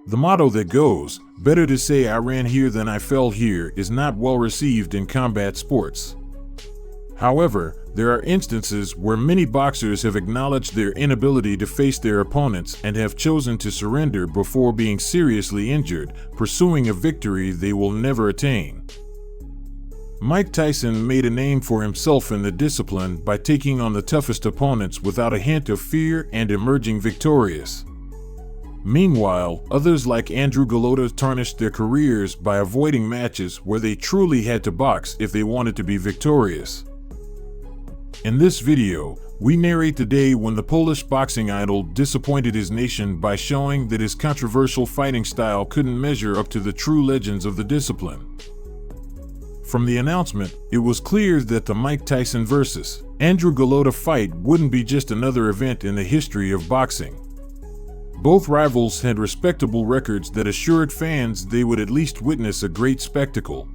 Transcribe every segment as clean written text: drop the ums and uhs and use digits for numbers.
The motto that goes, "Better to say I ran here than I fell here," is not well received in combat sports. However, there are instances where many boxers have acknowledged their inability to face their opponents and have chosen to surrender before being seriously injured, pursuing a victory they will never attain. Mike Tyson made a name for himself in the discipline by taking on the toughest opponents without a hint of fear and emerging victorious. Meanwhile, others like Andrew Golota tarnished their careers by avoiding matches where they truly had to box if they wanted to be victorious. In this video, we narrate the day when the Polish boxing idol disappointed his nation by showing that his controversial fighting style couldn't measure up to the true legends of the discipline. From the announcement, it was clear that the Mike Tyson vs. Andrew Golota fight wouldn't be just another event in the history of boxing. Both rivals had respectable records that assured fans they would at least witness a great spectacle.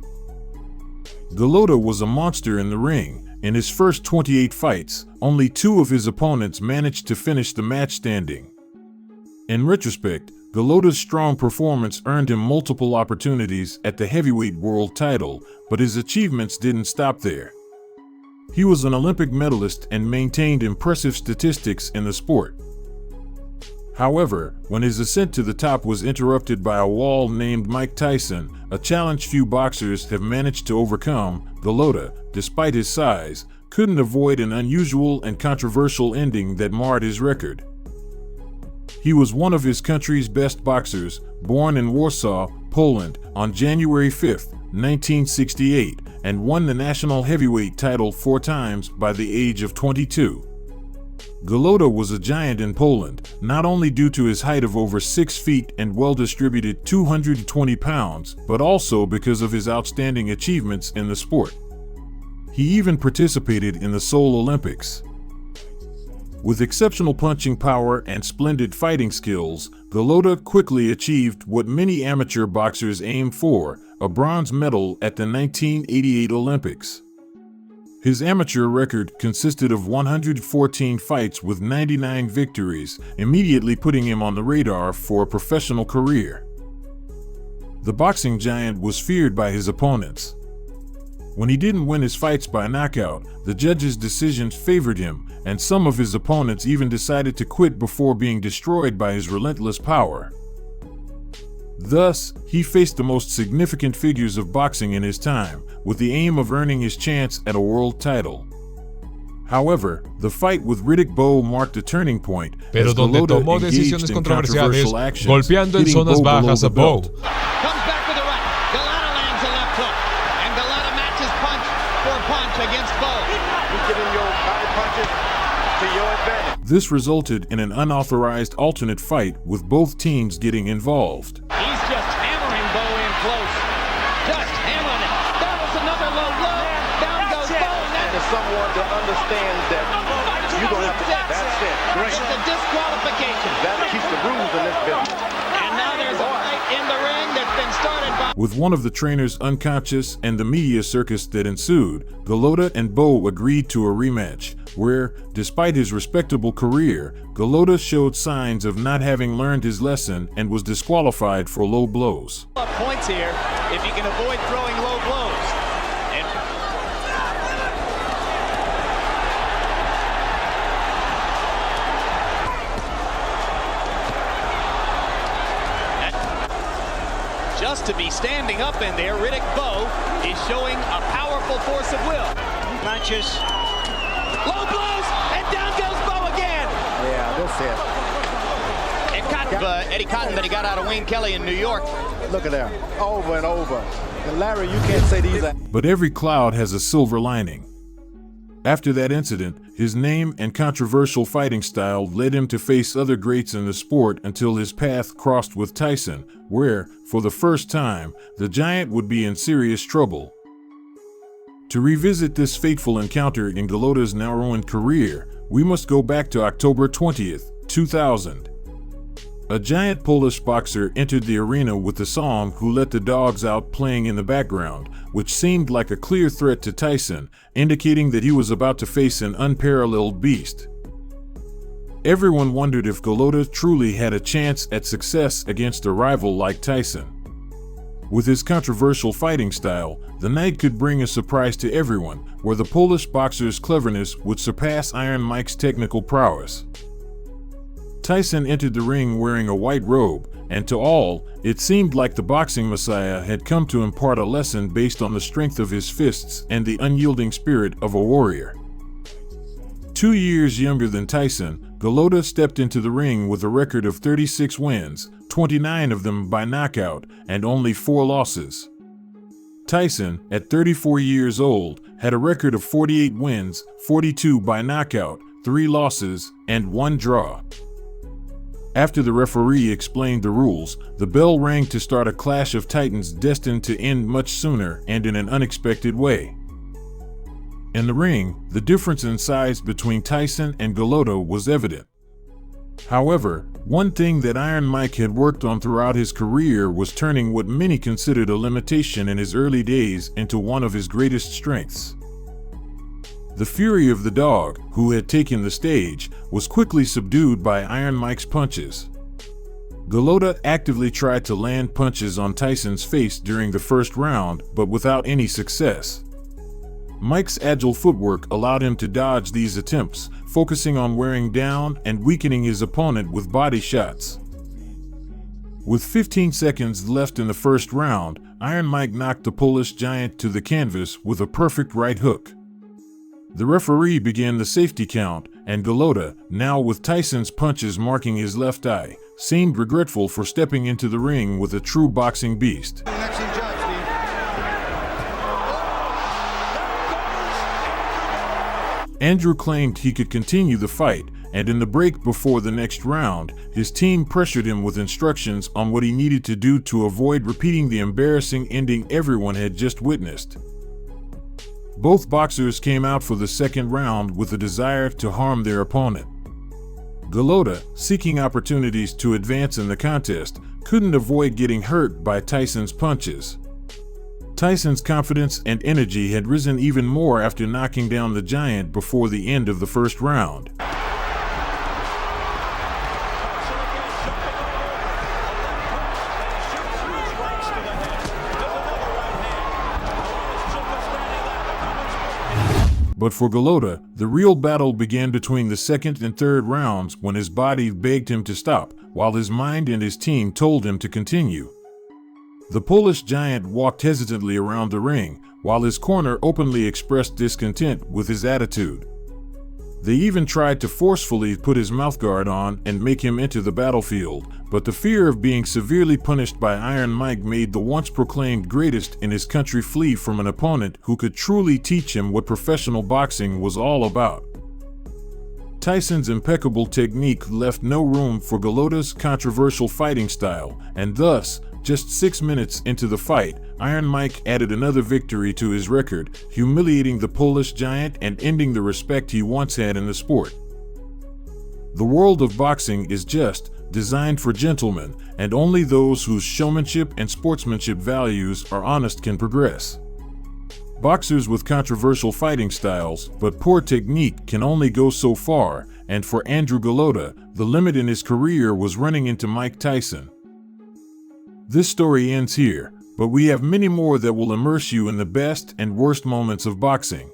Golota was a monster in the ring. In his first 28 fights, only 2 of his opponents managed to finish the match standing. In retrospect, Golota's strong performance earned him multiple opportunities at the heavyweight world title, but his achievements didn't stop there. He was an Olympic medalist and maintained impressive statistics in the sport. However, when his ascent to the top was interrupted by a wall named Mike Tyson, a challenge few boxers have managed to overcome, Golota, despite his size, couldn't avoid an unusual and controversial ending that marred his record. He was one of his country's best boxers, born in Warsaw, Poland, on January 5, 1968, and won the national heavyweight title 4 times by the age of 22. Golota was a giant in Poland, not only due to his height of over 6 feet and well-distributed 220 pounds, but also because of his outstanding achievements in the sport. He even participated in the Seoul Olympics. With exceptional punching power and splendid fighting skills, Golota quickly achieved what many amateur boxers aim for, a bronze medal at the 1988 Olympics. His amateur record consisted of 114 fights with 99 victories, immediately putting him on the radar for a professional career. The boxing giant was feared by his opponents. When he didn't win his fights by knockout, the judges' decisions favored him, and some of his opponents even decided to quit before being destroyed by his relentless power. Thus, he faced the most significant figures of boxing in his time, with the aim of earning his chance at a world title. However, the fight with Riddick Bowe marked a turning point, pero as donde Golota tomó engaged decisiones in controversiales, controversial actions, golpeando en hitting zonas Bowe below bajas the a Bowe. belt. Comes back with a right. Golota lands a left hook. And Golota matches punch for punch against Bowe. You get in your body punches to your advantage. This resulted in an unauthorized alternate fight with both teams getting involved. He's just hammering Bowe in close. Just hammering it. That was another low blow. Down goes Bowe. For someone to understand that you're going to have to, that's it. It's a disqualification. That keeps the rules in this business. And now there's a fight in the ring that's been started by... With one of the trainers unconscious and the media circus that ensued, Golota and Bowe agreed to a rematch, where, despite his respectable career, Golota showed signs of not having learned his lesson and was disqualified for low blows. Points here if you can avoid throwing low blows. Just to be standing up in there, Riddick Bowe is showing a powerful force of will. Punches. Low blows, and down goes Bowe again. Yeah, that's it. And Cotton, Eddie Cotton, that he got out of Wayne Kelly in New York. Look at that. Over and over. And Larry, you can't say these are... But every cloud has a silver lining. After that incident, his name and controversial fighting style led him to face other greats in the sport until his path crossed with Tyson, where, for the first time, the giant would be in serious trouble. To revisit this fateful encounter in Golota's now ruined career, we must go back to October 20th, 2000. A giant Polish boxer entered the arena with the song "Who Let the Dogs Out" playing in the background, which seemed like a clear threat to Tyson, indicating that he was about to face an unparalleled beast. Everyone wondered if Golota truly had a chance at success against a rival like Tyson. With his controversial fighting style, the night could bring a surprise to everyone, where the Polish boxer's cleverness would surpass Iron Mike's technical prowess. Tyson entered the ring wearing a white robe, and to all, it seemed like the boxing messiah had come to impart a lesson based on the strength of his fists and the unyielding spirit of a warrior. 2 years younger than Tyson, Golota stepped into the ring with a record of 36 wins, 29 of them by knockout, and only 4 losses. Tyson, at 34 years old, had a record of 48 wins, 42 by knockout, 3 losses, and 1 draw. After the referee explained the rules, the bell rang to start a clash of titans destined to end much sooner and in an unexpected way. In the ring, the difference in size between Tyson and Golota was evident. However, one thing that Iron Mike had worked on throughout his career was turning what many considered a limitation in his early days into one of his greatest strengths. The fury of the dog, who had taken the stage, was quickly subdued by Iron Mike's punches. Golota actively tried to land punches on Tyson's face during the first round, but without any success. Mike's agile footwork allowed him to dodge these attempts, focusing on wearing down and weakening his opponent with body shots. With 15 seconds left in the first round, Iron Mike knocked the Polish giant to the canvas with a perfect right hook. The referee began the safety count, and Golota, now with Tyson's punches marking his left eye, seemed regretful for stepping into the ring with a true boxing beast. Andrew claimed he could continue the fight, and in the break before the next round, his team pressured him with instructions on what he needed to do to avoid repeating the embarrassing ending everyone had just witnessed. Both boxers came out for the second round with a desire to harm their opponent. Golota, seeking opportunities to advance in the contest, couldn't avoid getting hurt by Tyson's punches. Tyson's confidence and energy had risen even more after knocking down the giant before the end of the first round. But for Golota, the real battle began between the second and third rounds when his body begged him to stop, while his mind and his team told him to continue. The Polish giant walked hesitantly around the ring, while his corner openly expressed discontent with his attitude. They even tried to forcefully put his mouthguard on and make him enter the battlefield, but the fear of being severely punished by Iron Mike made the once proclaimed greatest in his country flee from an opponent who could truly teach him what professional boxing was all about. Tyson's impeccable technique left no room for Golota's controversial fighting style, and thus, just 6 minutes into the fight, Iron Mike added another victory to his record, humiliating the Polish giant and ending the respect he once had in the sport. The world of boxing is just designed for gentlemen, and only those whose showmanship and sportsmanship values are honest can progress. Boxers with controversial fighting styles but poor technique can only go so far, and for Andrew Golota, the limit in his career was running into Mike Tyson. This story ends here, but we have many more that will immerse you in the best and worst moments of boxing.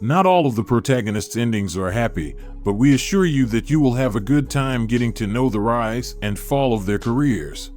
Not all of the protagonists' endings are happy, but we assure you that you will have a good time getting to know the rise and fall of their careers.